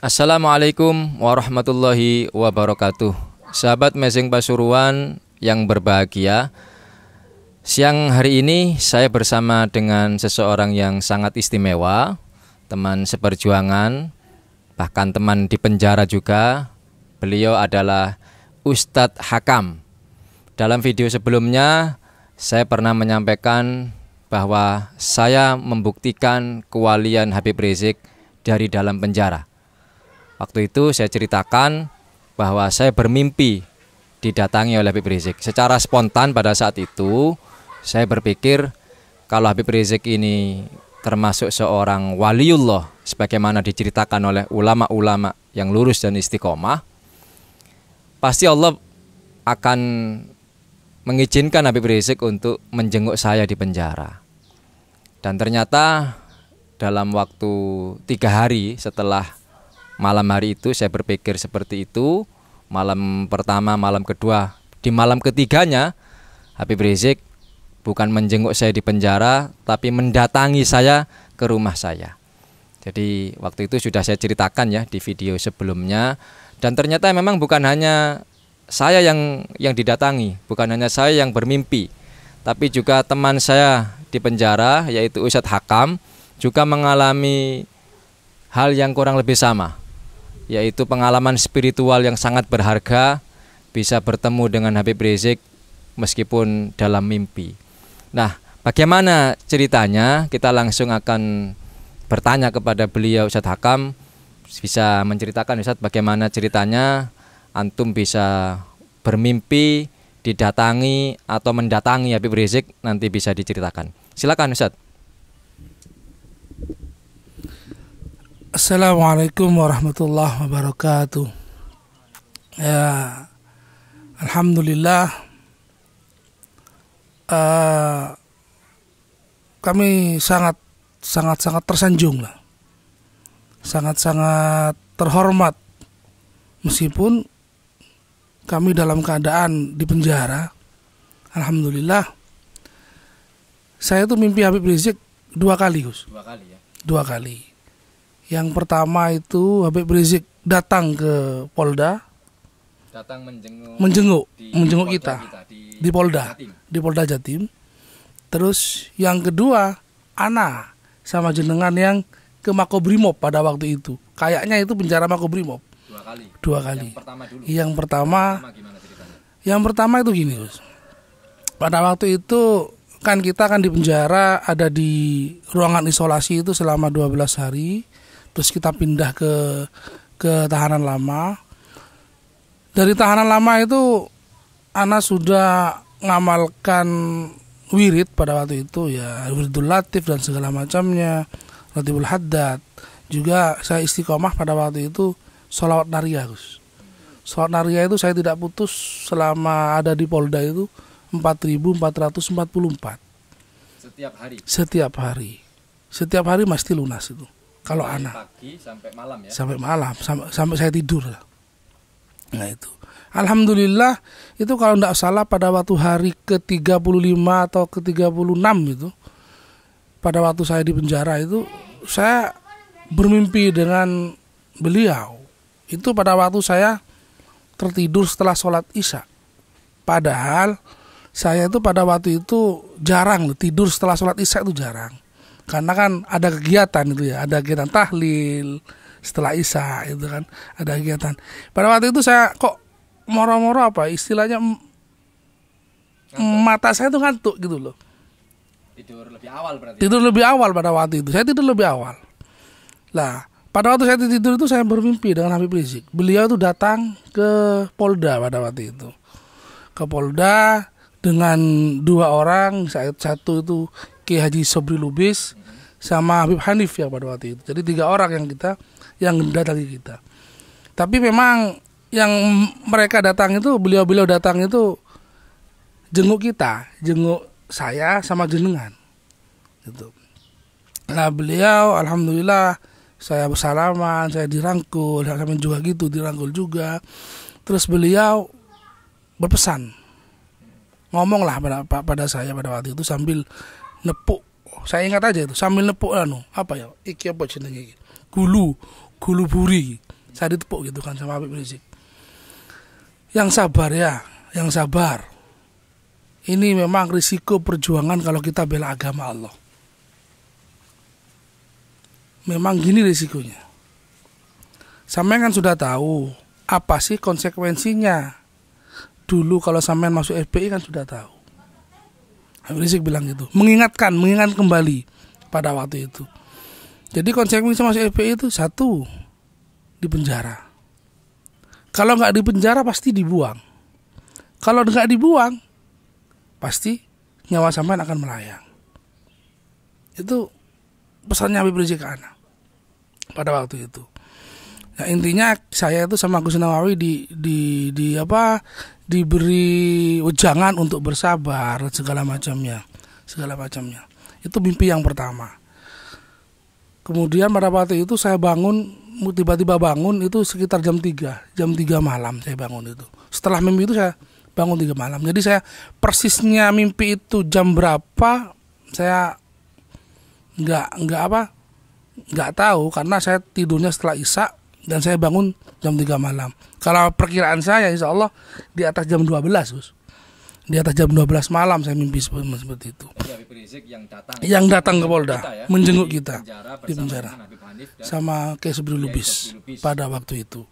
Assalamualaikum warahmatullahi wabarakatuh. Sahabat Mezeng Pasuruan yang berbahagia, siang hari ini saya bersama dengan seseorang yang sangat istimewa, teman seperjuangan, bahkan teman di penjara juga. Beliau adalah Ustadz Hakam. Dalam video sebelumnya saya pernah menyampaikan bahwa saya membuktikan kewalian Habib Rizik dari dalam penjara. Waktu itu saya ceritakan bahwa saya bermimpi didatangi oleh Habib Rizik. Secara spontan pada saat itu saya berpikir kalau Habib Rizik ini termasuk seorang waliullah sebagaimana diceritakan oleh ulama-ulama yang lurus dan istiqomah, pasti Allah akan mengizinkan Habib Rizik untuk menjenguk saya di penjara. Dan ternyata dalam waktu 3 hari setelah malam hari itu saya berpikir seperti itu. Malam pertama, malam kedua, di malam ketiganya Habib Rizik bukan menjenguk saya di penjara, tapi mendatangi saya ke rumah saya. Jadi waktu itu sudah saya ceritakan ya di video sebelumnya. Dan ternyata memang bukan hanya saya yang didatangi, bukan hanya saya yang bermimpi, tapi juga teman saya di penjara yaitu Ustadz Hakam juga mengalami hal yang kurang lebih sama, yaitu pengalaman spiritual yang sangat berharga, bisa bertemu dengan Habib Rizik meskipun dalam mimpi. Nah, bagaimana ceritanya? Kita langsung akan bertanya kepada beliau, Ustadz Hakam. Bisa menceritakan, Ustadz, bagaimana ceritanya antum bisa bermimpi didatangi atau mendatangi Habib Rizik, nanti bisa diceritakan. Silakan, Ustadz. Assalamualaikum warahmatullahi wabarakatuh. Ya, alhamdulillah, kami sangat tersanjung lah, sangat terhormat meskipun kami dalam keadaan di penjara. Alhamdulillah, saya tuh mimpi Habib Rizik 2 kali, Gus. 2 kali ya. 2 kali. Yang pertama itu Habib Rizik datang ke Polda, datang menjenguk kita di Polda, Jatim. di Polda Jatim. Terus yang kedua, ana sama jenengan yang ke Makobrimob pada waktu itu. Kayaknya itu penjara Makobrimob. 2 kali. 2 kali. Yang pertama dulu. Gimana ceritanya? Yang pertama itu gini, Gus. Pada waktu itu kan kita di penjara, ada di ruangan isolasi itu selama 12 hari. Terus kita pindah ke tahanan lama. Dari tahanan lama itu ana sudah ngamalkan wirid pada waktu itu ya, wiridul latif dan segala macamnya, latibul haddad. Juga saya istiqomah pada waktu itu sholawat nariyah, Gus. Sholawat nariyah itu saya tidak putus selama ada di Polda itu 4.444 Setiap hari. Setiap hari mesti lunas itu. Kalau anak pagi sampai malam ya. Sampai saya tidur lah. Nah itu. Alhamdulillah itu kalau tidak salah pada waktu hari ke-35 atau ke-36 itu, pada waktu saya di penjara itu saya bermimpi dengan beliau. Itu pada waktu saya tertidur setelah sholat isya. Padahal saya itu pada waktu itu jarang tidur setelah sholat isya, itu jarang. Karena kan ada kegiatan itu ya, ada kegiatan tahlil setelah isya itu kan, ada kegiatan. Pada waktu itu saya kok moro-moro istilahnya mata saya tuh ngantuk gitu loh. Tidur lebih awal berarti. Tidur lebih awal pada waktu itu. Saya tidur lebih awal. Lah, pada waktu saya tidur itu saya bermimpi dengan Habib Rizik. Beliau itu datang ke Polda pada waktu itu. Ke Polda dengan 2 orang, satu itu Kiai Haji Sobri Lubis sama Habib Hanif ya pada waktu itu. Jadi 3 orang yang datangi kita. Tapi memang yang mereka datang itu, beliau datang itu jenguk kita, jenguk saya sama jenengan. Gitu. Nah beliau alhamdulillah saya bersalaman, saya dirangkul, sama juga gitu dirangkul juga. Terus beliau berpesan, ngomonglah pada saya pada waktu itu sambil nepuk. Saya ingat aja itu sambil nepuk apa ya? Iki apa jenenge iki? Gulu buri. Saya ditepuk gitu kan sama Habib Rizik. Yang sabar ya, yang sabar. Ini memang risiko perjuangan kalau kita bela agama Allah. Memang gini risikonya. Sampean kan sudah tahu apa sih konsekuensinya. Dulu kalau sampean masuk FPI kan sudah tahu. Habib Rizik bilang gitu, mengingat kembali pada waktu itu. Jadi konsekuensi masuk FPI itu satu, di penjara. Kalau nggak di penjara pasti dibuang. Kalau nggak dibuang, pasti nyawa sampean akan melayang. Itu pesannya Habib Rizik ke anak pada waktu itu. Nah, intinya saya itu sama Gus Nawawi diberi ujangan untuk bersabar segala macamnya. Itu mimpi yang pertama. Kemudian pada waktu itu saya tiba-tiba bangun itu sekitar jam 3 malam saya bangun itu. Setelah mimpi itu saya bangun 3 malam. Jadi saya persisnya mimpi itu jam berapa saya nggak tahu karena saya tidurnya setelah Isya dan saya bangun jam 3 malam. Kalau perkiraan saya insya Allah di atas jam 12 Gus. Di atas jam 12 malam saya mimpi seperti itu. Yang datang ke Polda menjenguk kita di penjara sama Kiai Sobri Lubis pada waktu itu.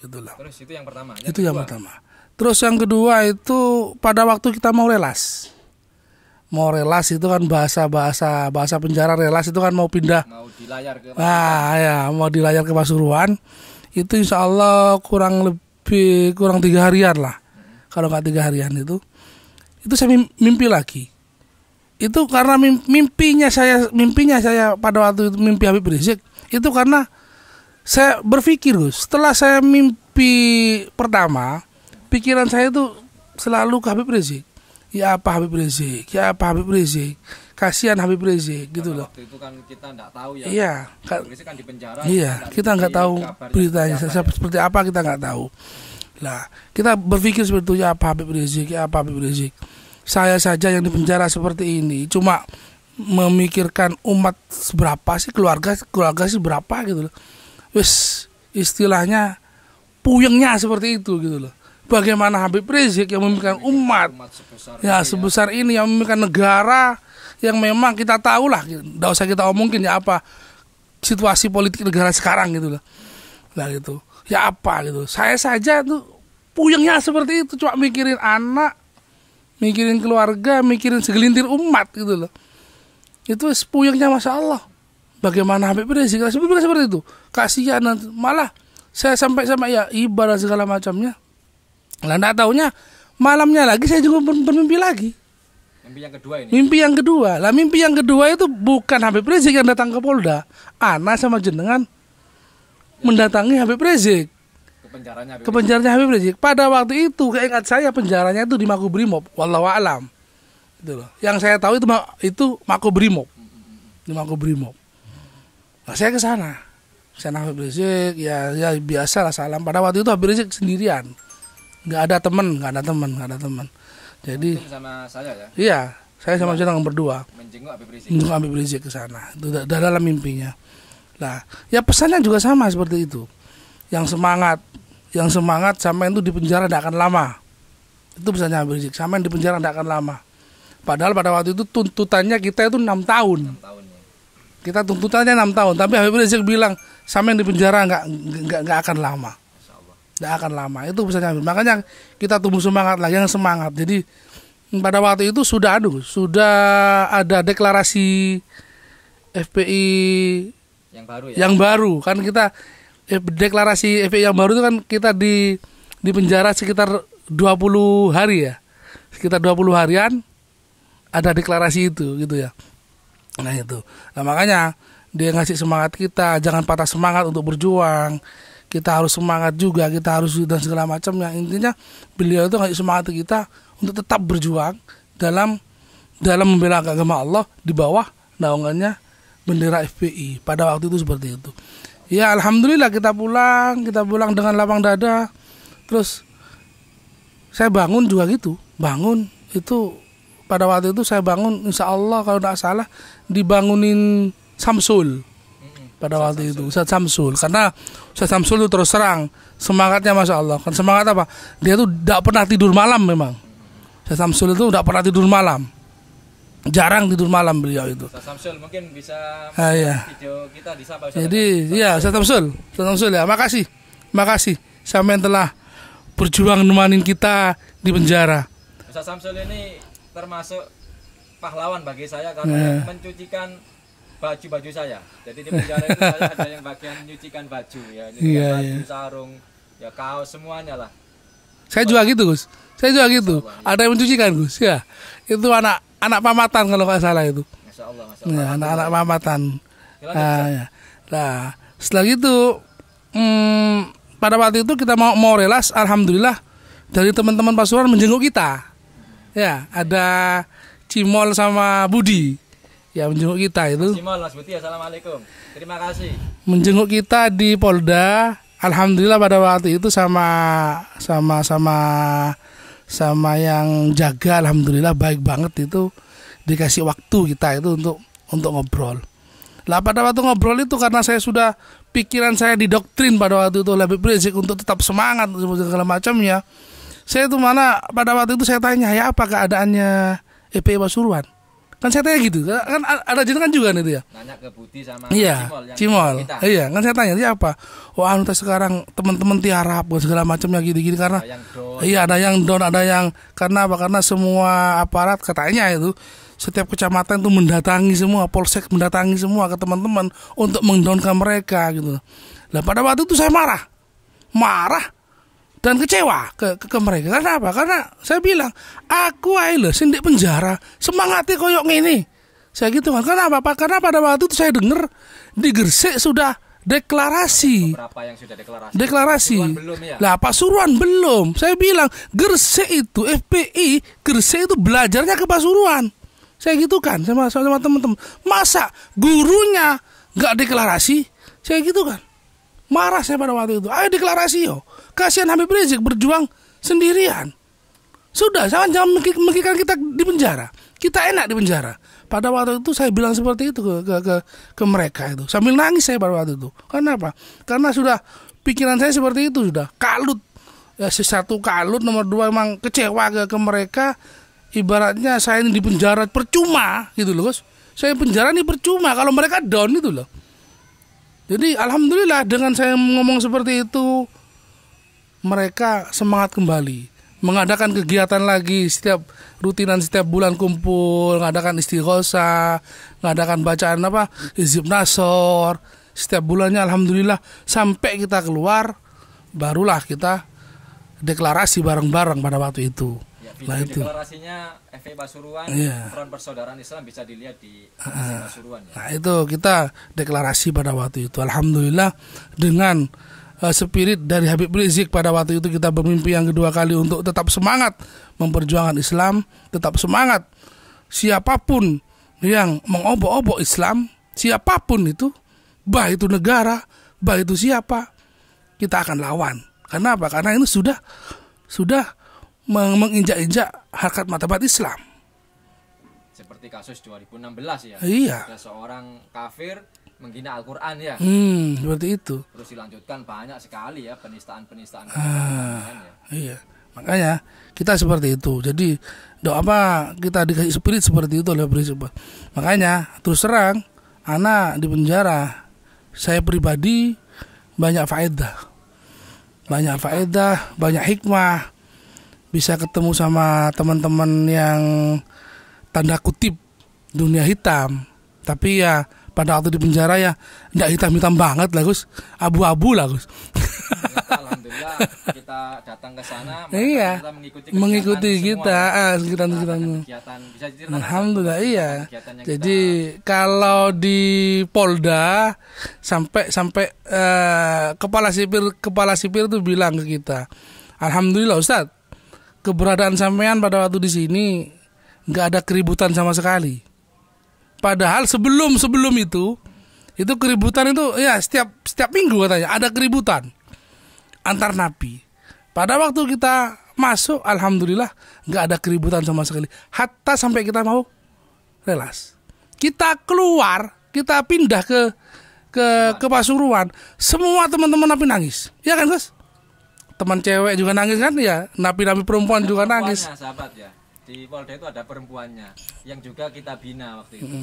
Itulah. Terus itu yang pertama. Itu yang pertama. Terus yang kedua itu pada waktu kita mau relas. Mau relas itu kan bahasa penjara, relas itu kan mau pindah. Mau dilayar ke mau dilayar ke Pasuruan. Itu insya Allah kurang 3 harian lah. Kalau nggak 3 harian itu saya mimpi lagi. Itu karena mimpinya saya pada waktu itu mimpi Habib Rizik. Itu karena saya berpikir Gus, setelah saya mimpi pertama, pikiran saya itu selalu ke Habib Rizik. Ya apa Habib Rizik, kasihan Habib Rizik gitu loh. Waktu itu kan kita nggak tahu ya. Iya, Habib Rizik kan di penjara. Iya, kita nggak tahu beritanya seperti apa, kita nggak tahu. Lah, kita berpikir seperti itu, ya apa Habib Rizik. Saya saja yang di penjara seperti ini, cuma memikirkan umat seberapa sih, keluarga sih berapa gitu loh. Wis istilahnya puyengnya seperti itu gitu loh. Bagaimana Habib Rizik yang memikirkan umat sebesar ini, yang memikirkan negara yang memang kita tahu lah, tidak usah kita omongin ya apa situasi politik negara sekarang gitu loh. Nah gitu, ya apa gitu. Saya saja tuh puyengnya seperti itu, cuma mikirin anak, mikirin keluarga, mikirin segelintir umat gitu loh. Itu puyengnya Masya Allah. Bagaimana Habib Rizik seperti itu, kasihan, malah saya sampai ya ibadah segala macamnya. Lah enggak taunya malamnya lagi saya juga bermimpi lagi. Mimpi yang kedua ini. Mimpi yang kedua itu bukan Habib Rizik yang datang ke Polda. Ana sama jenengan mendatangi Habib Rizik. Ke penjaranya Habib Rizik. Pada waktu itu keingat saya penjaranya itu di Makobrimob, wallahu a'lam. Gitu loh. Yang saya tahu itu Makobrimob. Di Makobrimob. Nah, saya ke sana. Habib Rizik ya biasa lah salam. Pada waktu itu Habib Rizik sendirian. Nggak ada teman. Jadi sama saya ya. Iya, saya sama jenengan berdua menjenguk Habib Rizik ke sana. Itu dalam mimpinya. Nah, ya pesannya juga sama seperti itu. Yang semangat sampai itu di penjara tidak akan lama. Itu pesannya Habib Rizik, sampai di penjara tidak akan lama. Padahal pada waktu itu tuntutannya kita itu 6 tahun. Kita tuntutannya 6 tahun, tapi Habib Rizik bilang sampai di penjara nggak akan lama. Tidak akan lama. Itu pesannya. Makanya kita tumbuh semangat lah, yang semangat. Jadi pada waktu itu sudah ada deklarasi FPI yang baru kan. Kita deklarasi FPI yang baru itu kan kita di penjara sekitar 20 hari ya. Sekitar 20 harian ada deklarasi itu gitu ya. Nah itu. Nah makanya dia ngasih semangat kita, jangan patah semangat untuk berjuang. Kita harus semangat juga, kita harus dan segala macam. Yang intinya beliau itu ngasih semangat kita untuk tetap berjuang dalam membela agama Allah di bawah naungannya bendera FPI. Pada waktu itu seperti itu. Ya alhamdulillah kita pulang dengan lapang dada. Terus saya bangun juga gitu. Bangun itu pada waktu itu saya bangun insya Allah kalau tidak salah dibangunin Samsul. pada waktu itu, Ustadz Samsul. Karena Ustadz Samsul itu terus terang semangatnya Masya Allah. Kan semangat apa? Dia tuh tidak pernah tidur malam memang. Ustadz Samsul itu tidak pernah tidur malam, jarang tidur malam beliau itu. Ustadz Samsul mungkin bisa Iya. video kita disapa. Jadi ya Ustadz Samsul ya, makasih sampai telah berjuang nemanin kita di penjara. Ustadz Samsul ini termasuk pahlawan bagi saya karena mencucikan baju-baju saya. Jadi di penjara itu saya ada yang bagian nyucikan baju ya, baju, sarung, ya kaos semuanya lah. Saya juga gitu Gus. Ada yang mencucikan Gus. Ya, itu anak pamatan kalau nggak salah itu. Masya Allah. Ya, anak pamatan. Ya. Nah, setelah itu pada waktu itu kita mau relas, alhamdulillah dari teman-teman Pasuruan menjenguk kita. Ya, ada Cimol sama Budi. Ya, menjenguk kita itu. Cimol, Mas Budi, assalamualaikum. Terima kasih. Menjenguk kita di Polda. Alhamdulillah pada waktu itu sama yang jaga, alhamdulillah baik banget itu, dikasih waktu kita itu untuk ngobrol. Lah pada waktu ngobrol itu karena saya sudah pikiran saya didoktrin pada waktu itu oleh Habib Rizik untuk tetap semangat segala macamnya. Saya itu pada waktu itu saya tanya, ya apa keadaannya FPI Pasuruan? Kan saya tanya gitu, kan ada jenengan juga nih itu ya. Nanya ke Budi sama Cimol. Iya, kan saya tanya, dia apa? Wah, sekarang teman-teman tiarap segala macamnya gini-gini karena ada yang down, ada yang karena apa? Karena semua aparat katanya itu setiap kecamatan itu mendatangi semua, polsek mendatangi semua ke teman-teman untuk mendownkan mereka gitu. Nah, pada waktu itu saya marah dan kecewa ke mereka. Karena apa? Karena saya bilang, aku ae lho sing di penjara, semangatnya koyok ngene. Saya gitu kan. Karena apa? Karena pada waktu itu saya dengar di Gresik sudah deklarasi. Beberapa yang sudah deklarasi. Pasuruan belum ya? Lah Pasuruan belum. Saya bilang, Gresik itu FPI, Gresik itu belajarnya ke Pasuruan. Saya gitu kan sama teman-teman. Masa gurunya nggak deklarasi? Saya gitu kan. Marah saya pada waktu itu. Ayo deklarasi yo. Kasihan Habib Rizik berjuang sendirian. Sudah, jangan memikirkan kita di penjara. Kita enak di penjara. Pada waktu itu saya bilang seperti itu ke mereka itu. Sambil nangis saya pada waktu itu. Kenapa? Karena sudah pikiran saya seperti itu sudah. Kalut. Ya, satu kalut, nomor dua memang kecewa ke mereka. Ibaratnya saya ini di penjara percuma gitu loh, Gus. Saya penjara ini percuma kalau mereka down itu loh. Jadi alhamdulillah dengan saya ngomong seperti itu, mereka semangat kembali, mengadakan kegiatan lagi setiap bulan kumpul, mengadakan istighosah, mengadakan bacaan Hizib Nasor setiap bulannya. Alhamdulillah sampai kita keluar, barulah kita deklarasi bareng-bareng pada waktu itu. Video deklarasinya FPI Pasuruan, Front Persaudaraan Islam bisa dilihat di Pasuruan. Ya. Nah itu kita deklarasi pada waktu itu. Alhamdulillah dengan spirit dari Habib Rizik pada waktu itu kita bermimpi yang kedua kali untuk tetap semangat memperjuangkan Islam, tetap semangat siapapun yang mengobok-obok Islam, siapapun itu, bah itu negara, bah itu siapa, kita akan lawan. Karena apa? Karena ini sudah menginjak-injak harkat martabat Islam. Seperti kasus 2016 ya. Iya. Ada seorang kafir menghina Al-Quran ya. Seperti itu. Terus dilanjutkan banyak sekali ya penistaan-penistaan. Iya. Makanya kita seperti itu. Jadi kita dikasih spirit seperti itu oleh prinsip. Makanya terus terang, anak di penjara, saya pribadi banyak faedah, banyak hikmah. Bisa ketemu sama teman-teman yang tanda kutip dunia hitam. Tapi ya pada waktu di penjara ya enggak hitam-hitam banget lah Gus. Abu-abu lah Gus. Alhamdulillah kita datang ke sana. Iya. Mengikuti kita. Kegiatan. Alhamdulillah iya. Jadi kalau di Polda sampai kepala sipir itu bilang ke kita, alhamdulillah Ustadz, keberadaan sampean pada waktu di sini nggak ada keributan sama sekali. Padahal sebelum itu keributan itu ya setiap minggu katanya ada keributan antar napi. Pada waktu kita masuk, alhamdulillah nggak ada keributan sama sekali. Hatta sampai kita mau relas, kita keluar, kita pindah ke Pasuruan, semua teman-teman napi nangis. Ya kan, Gus? Teman cewek juga nangis kan ya, napi-napi perempuan juga nangis. Sahabat ya. Di Polda itu ada perempuannya yang juga kita bina waktu itu.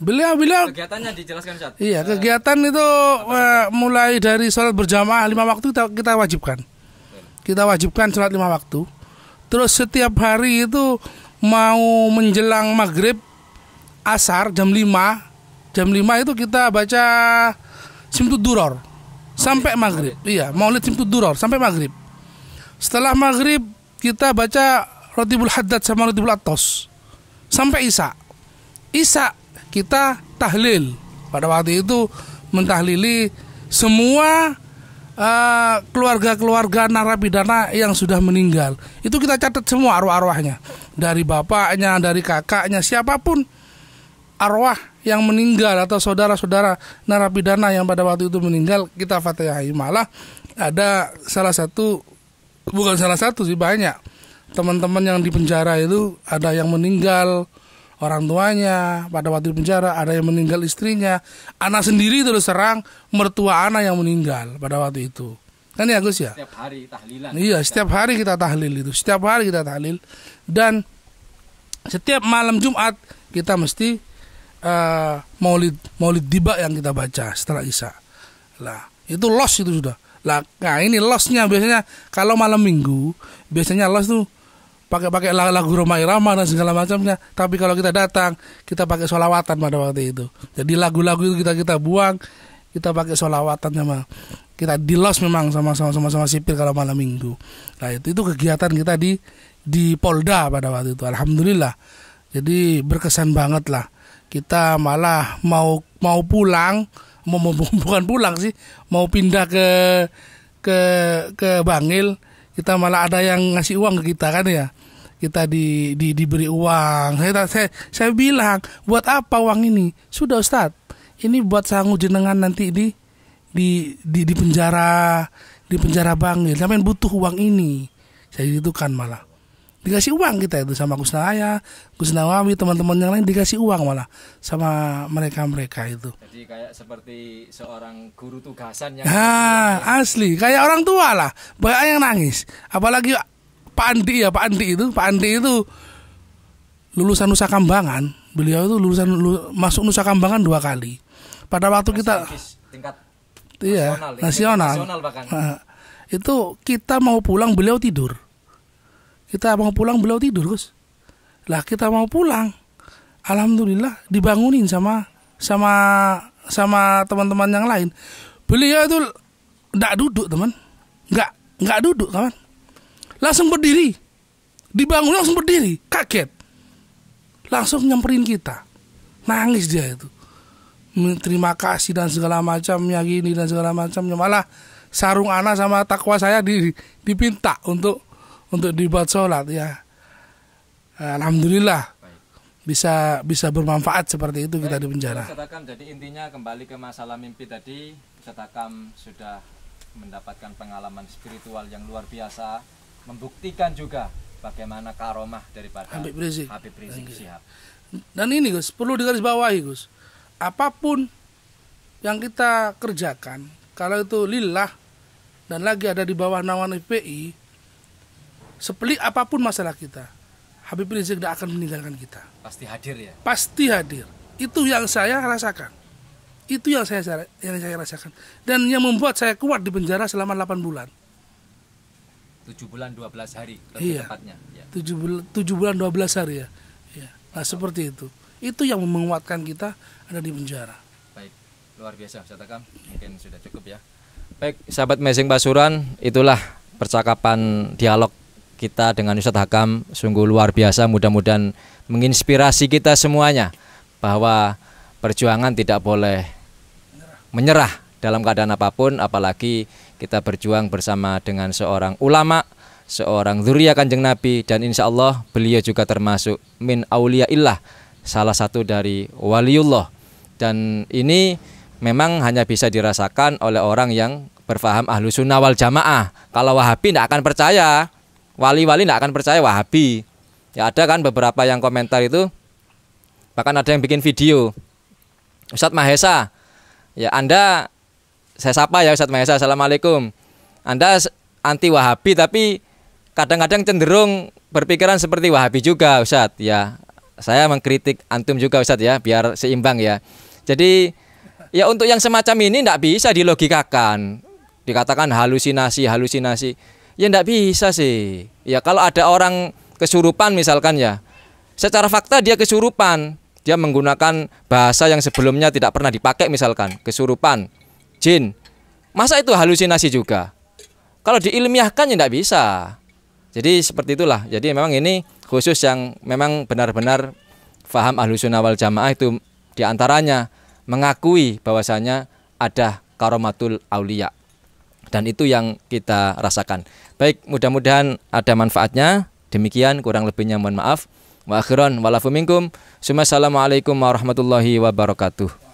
Beliau kegiatannya dijelaskan, Ustaz. Iya, kegiatan itu mulai dari sholat berjamaah 5 waktu kita wajibkan. Kita wajibkan sholat 5 waktu. Terus setiap hari itu mau menjelang maghrib asar jam 5 itu kita baca Simtud Duror sampai maghrib. Iya, Maulid Simtud Duror sampai maghrib. Setelah maghrib kita baca Rotibul Haddad sama Rotibul Atos sampai Isya. Isya kita tahlil. Pada waktu itu mentahlili semua keluarga-keluarga narapidana yang sudah meninggal. Itu kita catat semua arwah-arwahnya. Dari bapaknya, dari kakaknya, siapapun arwah yang meninggal atau saudara-saudara narapidana yang pada waktu itu meninggal, kita fatihai. Malah ada bukan salah satu sih, banyak teman-teman yang di penjara itu, ada yang meninggal orang tuanya pada waktu di penjara, ada yang meninggal istrinya, anak sendiri terus serang mertua anak yang meninggal pada waktu itu. Kan ya, Gus ya? Setiap hari tahlilan. Iya, setiap hari kita tahlil itu. Setiap hari kita tahlil. Dan setiap malam Jumat kita mesti maulid diba yang kita baca setelah Isya. Lah, itu los itu sudah. Lah, nah ini losnya biasanya kalau malam Minggu, biasanya los tuh pakai lagu Roma Irama dan segala macamnya. Tapi kalau kita datang, kita pakai sholawatan pada waktu itu. Jadi lagu-lagu itu kita buang, kita pakai sholawatan sama. Kita di los memang sama sipir kalau malam Minggu. Nah itu kegiatan kita di Polda pada waktu itu. Alhamdulillah. Jadi berkesan banget lah. Kita malah mau pulang, bukan pulang sih, mau pindah ke Bangil. Kita malah ada yang ngasih uang ke kita kan ya. Kita diberi uang. Saya bilang, buat apa uang ini? Sudah, Ustaz, ini buat sangu jenengan nanti di penjara Bangil. Sampai butuh uang ini. Saya gitu kan malah. Dikasih uang kita itu sama Gus Naya, Gus Nawawi, teman-teman yang lain dikasih uang malah sama mereka itu. Jadi kayak seperti seorang guru tugasan yang asli kayak orang tua lah. Banyak yang nangis. Apalagi Pak Andi itu lulusan Nusa Kambangan. Beliau itu masuk Nusa Kambangan 2 kali. Pada waktu kita tingkat nasional bahkan. Itu kita mau pulang beliau tidur. Kita mau pulang beliau tidur, Gus. Lah kita mau pulang, alhamdulillah dibangunin sama teman-teman yang lain. Beliau itu enggak duduk, teman. Enggak duduk, kawan. Langsung berdiri. Dibangun langsung berdiri, kaget. Langsung nyamperin kita. Nangis dia itu. Terima kasih dan segala macamnya gini dan segala macamnya. Malah sarung anak sama takwa saya dipinta untuk dibuat sholat ya. Alhamdulillah bisa bermanfaat seperti itu. Kita di penjara. Jadi intinya kembali ke masalah mimpi tadi, Ustaz Hakam sudah mendapatkan pengalaman spiritual yang luar biasa, membuktikan juga bagaimana karomah daripada Habib Rizik Syihab. Dan ini, Gus, perlu digarisbawahi, Gus, apapun yang kita kerjakan, kalau itu lillah dan lagi ada di bawah naungan FPI, sepelik apapun masalah kita, Habib Rizik tidak akan meninggalkan kita. Pasti hadir ya? Pasti hadir. Itu yang saya rasakan. Itu yang saya rasakan. Dan yang membuat saya kuat di penjara selama 8 bulan. 7 bulan 12 hari lebih tepatnya. Ya. 7 bulan 12 hari ya. Nah seperti itu. Itu yang menguatkan kita ada di penjara. Baik, luar biasa Ustaz Hakam. Mungkin sudah cukup ya. Baik, sahabat Amazing Pasuruan, itulah percakapan dialog kita dengan Ustaz Hakam, sungguh luar biasa. Mudah-mudahan menginspirasi kita semuanya bahwa perjuangan tidak boleh menyerah dalam keadaan apapun, apalagi kita berjuang bersama dengan seorang ulama, seorang dzurriyyah Kanjeng Nabi, dan insya Allah beliau juga termasuk min auliyaillah, salah satu dari waliullah. Dan ini memang hanya bisa dirasakan oleh orang yang berfaham Ahlus Sunnah wal Jamaah. Kalau Wahabi tidak akan percaya, wali-wali tidak akan percaya Wahabi. Ya ada kan beberapa yang komentar itu, bahkan ada yang bikin video, Ustadz Mahesa Ya Anda, saya sapa ya Ustadz Mahesa, Assalamualaikum. Anda anti Wahabi tapi kadang-kadang cenderung berpikiran seperti Wahabi juga Ustadz. Ya, saya mengkritik antum juga Ustadz ya, biar seimbang ya. Jadi ya untuk yang semacam ini tidak bisa dilogikakan. Dikatakan halusinasi. Ya tidak bisa sih. Ya kalau ada orang kesurupan misalkan ya, secara fakta dia kesurupan. Dia menggunakan bahasa yang sebelumnya tidak pernah dipakai misalkan, kesurupan, jin. Masa itu halusinasi juga? Kalau diilmiahkan ya tidak bisa. Jadi seperti itulah. Jadi memang ini khusus yang memang benar-benar faham Ahlussunnah wal Jamaah itu diantaranya mengakui bahwasanya ada karomatul aulia. Dan itu yang kita rasakan. Baik, mudah-mudahan ada manfaatnya. Demikian, kurang lebihnya mohon maaf. Wa akhiran walafu minkum. Assalamualaikum warahmatullahi wabarakatuh.